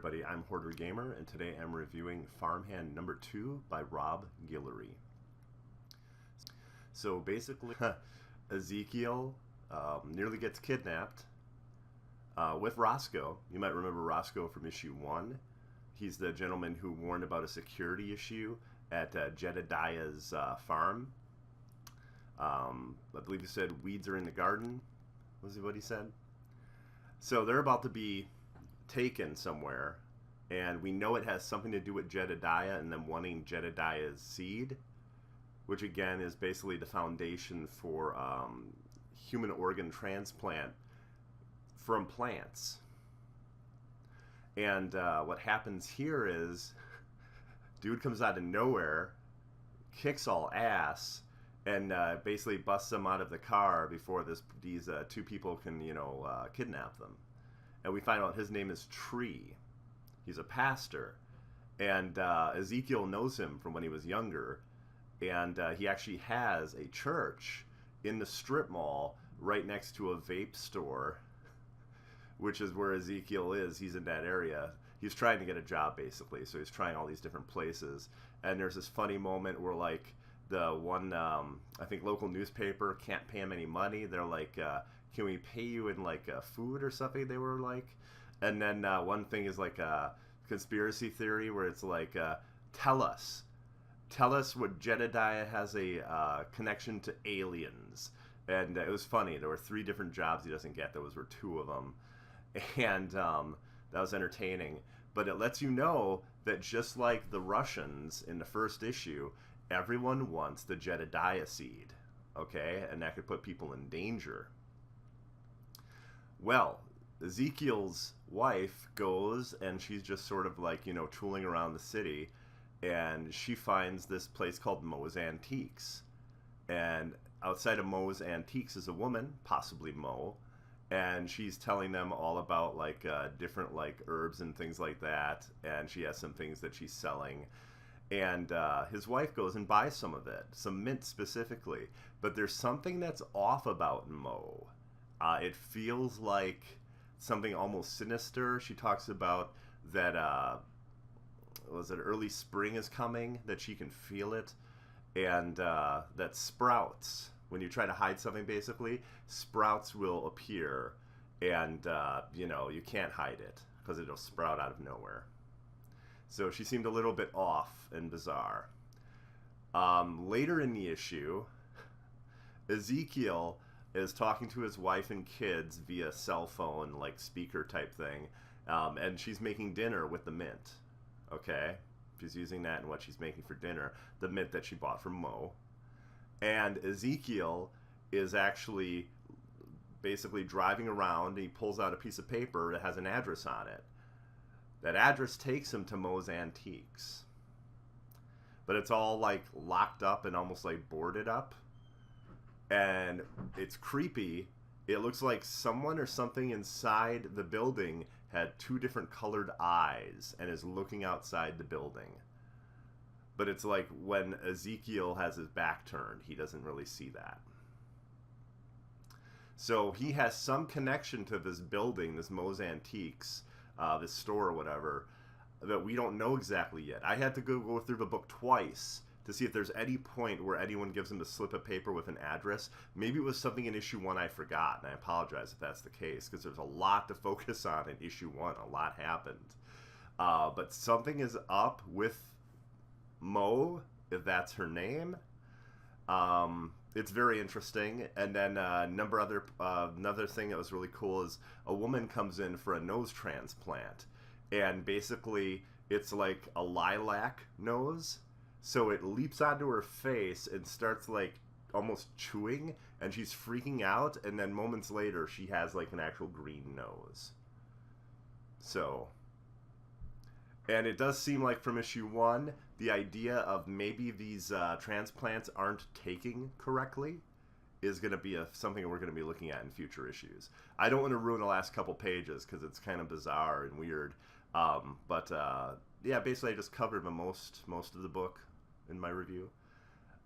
everybody, I'm Hoarder Gamer, and today I'm reviewing Farmhand number 2 by Rob Guillory. So basically, Ezekiel nearly gets kidnapped with Roscoe. You might remember Roscoe from issue 1. He's the gentleman who warned about a security issue at Jedediah's farm. I believe he said weeds are in the garden, was what he said. So they're about to be taken somewhere, and we know it has something to do with Jedediah and them wanting Jedediah's seed, which again is basically the foundation for human organ transplant from plants. And what happens here is dude comes out of nowhere, kicks all ass, and basically busts them out of the car before these two people can, kidnap them. And we find out his name is Tree. He's a pastor. And Ezekiel knows him from when he was younger. And he actually has a church in the strip mall right next to a vape store, which is where Ezekiel is. He's in that area. He's trying to get a job, basically. So he's trying all these different places. And there's this funny moment where, like, the one, I think, local newspaper can't pay him any money. They're like, can we pay you in, like, food or something, they were like. And then one thing is, like, a conspiracy theory where it's like, tell us what Jedediah has a connection to aliens. And it was funny. There were 3 different jobs he doesn't get. Those were 2 of them. And that was entertaining. But it lets you know that just like the Russians in the first issue, everyone wants the Jedediah seed, okay? And that could put people in danger. Well, Ezekiel's wife goes, and she's just sort of like, tooling around the city, and she finds this place called Moe's Antiques. And outside of Moe's Antiques is a woman, possibly Moe, and she's telling them all about, like, different, like, herbs and things like that, and she has some things that she's selling. And his wife goes and buys some of it, some mint specifically. But there's something that's off about Moe. It feels like something almost sinister. She talks about that, was it early spring is coming, that she can feel it. And that sprouts, when you try to hide something, basically, sprouts will appear. And, you can't hide it because it'll sprout out of nowhere. So she seemed a little bit off and bizarre. Later in the issue, Ezekiel is talking to his wife and kids via cell phone, like speaker type thing, and she's making dinner with the mint. Okay? She's using that in what she's making for dinner, the mint that she bought from Moe. And Ezekiel is actually basically driving around, and he pulls out a piece of paper that has an address on it. That address takes him to Moe's Antiques. But it's all, like, locked up and almost, like, boarded up. And it's creepy. It looks like someone or something inside the building had 2 different colored eyes and is looking outside the building. But it's like when Ezekiel has his back turned, he doesn't really see that. So he has some connection to this building, this Moe's Antiques, this store or whatever, that we don't know exactly yet. I had to go through the book twice to see if there's any point where anyone gives him a slip of paper with an address. Maybe it was something in issue 1 I forgot, and I apologize if that's the case, because there's a lot to focus on in issue 1. A lot happened. But something is up with Moe, if that's her name. It's very interesting. And then another thing that was really cool is a woman comes in for a nose transplant, and basically it's like a lilac nose, so it leaps onto her face and starts, like, almost chewing, and she's freaking out, and then moments later she has, like, an actual green nose. So, and it does seem like from issue 1, the idea of maybe these transplants aren't taking correctly is going to be something we're going to be looking at in future issues. I don't want to ruin the last couple pages because it's kind of bizarre and weird. Yeah, basically I just covered most of the book in my review.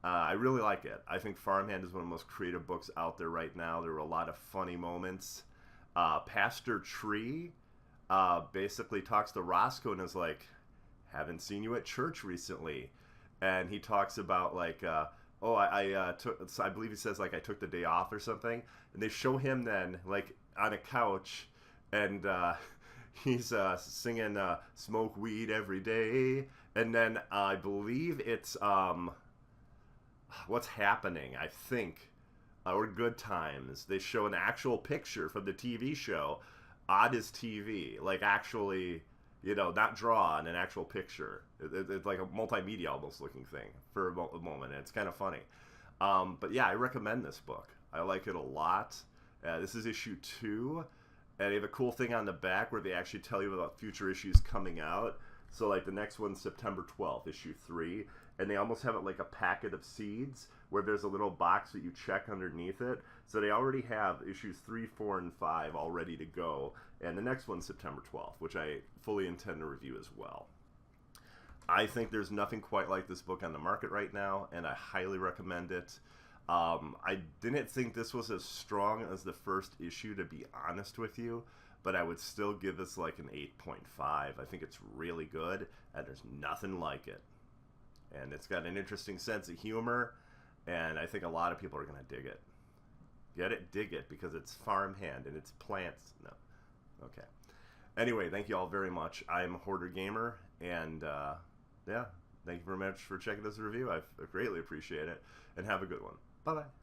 I really like it. I think Farmhand is one of the most creative books out there right now. There were a lot of funny moments. Pastor Tree basically talks to Roscoe and is like, haven't seen you at church recently. And he talks about like, oh, I took, I believe he says like I took the day off or something. And they show him then like on a couch, and he's singing "Smoke Weed Every Day." And then I believe it's What's Happening, I think, or Good Times. They show an actual picture from the TV show on his TV, like actually, not drawn, an actual picture. It's like a multimedia almost looking thing for a moment, and it's kind of funny. But yeah, I recommend this book. I like it a lot. This is issue 2, and they have a cool thing on the back where they actually tell you about future issues coming out. So like the next one's September 12th, issue 3, and they almost have it like a packet of seeds where there's a little box that you check underneath it. So they already have issues 3, 4, and 5 all ready to go, and the next one's September 12th, which I fully intend to review as well. I think there's nothing quite like this book on the market right now, and I highly recommend it. I didn't think this was as strong as the first issue, to be honest with you, but I would still give this like an 8.5. I think it's really good, and there's nothing like it. And it's got an interesting sense of humor, and I think a lot of people are going to dig it. Get it? Dig it, because it's Farmhand, and it's plants. No. Okay. Anyway, thank you all very much. I'm Hoarder Gamer, and yeah, thank you very much for checking this review. I greatly appreciate it, and have a good one. Bye-bye.